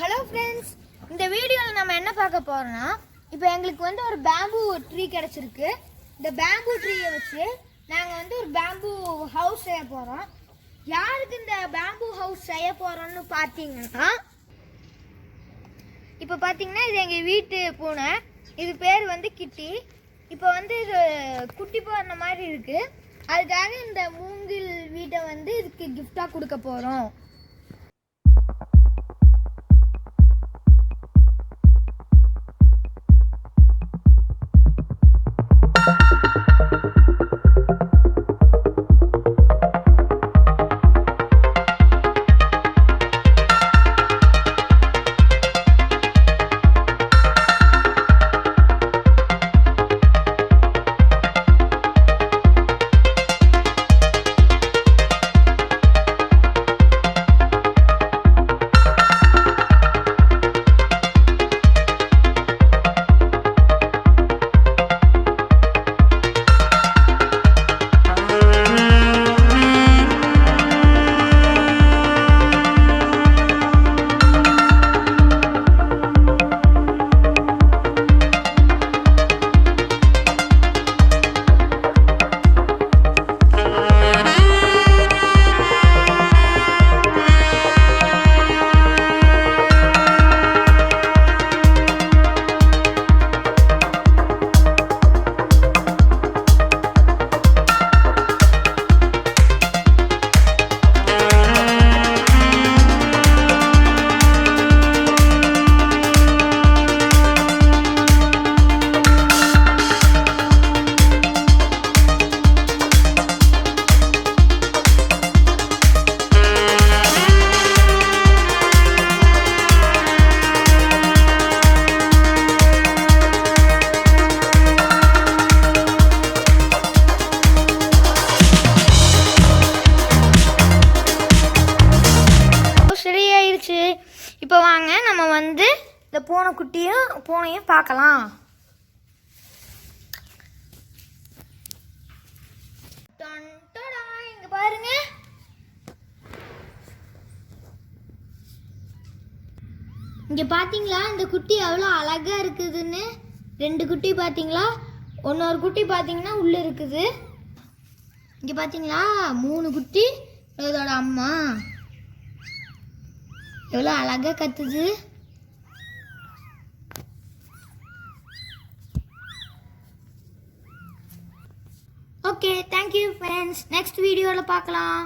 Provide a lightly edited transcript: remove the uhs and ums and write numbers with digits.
Hello friends, இந்த வீடியோவில் நம்ம என்ன பார்க்க போகிறோம்னா, இப்போ எங்களுக்கு ஒரு பேம்பு ட்ரீ கிடச்சிருக்கு. இந்த பேம்பு ட்ரீயை வச்சு நாங்கள் ஒரு பேம்பு ஹவுஸ் செய்ய போகிறோம். யாருக்கு இந்த பேம்பு ஹவுஸ் செய்ய போகிறோம்னு பார்த்தீங்கன்னா, இப்போ பார்த்தீங்கன்னா இது எங்கள் வீட்டு பூனை. இது பேர் கிட்டி. இப்போ இது குட்டி போடுற மாதிரி இருக்குது. அதுக்காக இந்த மூங்கில் வீட்டை இதுக்கு கிஃப்டாக கொடுக்க போகிறோம். இப்போ வாங்க நம்ம இந்த பூனையும் பார்க்கலாம். இங்க பாருங்க, இங்க பாத்தீங்களா இந்த குட்டி எவ்வளவு அழகா இருக்குதுன்னு. 2 குட்டி பாத்தீங்களா, இன்னொரு குட்டி பாத்தீங்கன்னா உள்ள இருக்குது. இங்க பாத்தீங்களா 3 குட்டி, இதோட அம்மா எவ்வளோ அழகாக கத்துது. Okay, thank you friends. நெக்ஸ்ட் வீடியோவில் பார்க்கலாம்.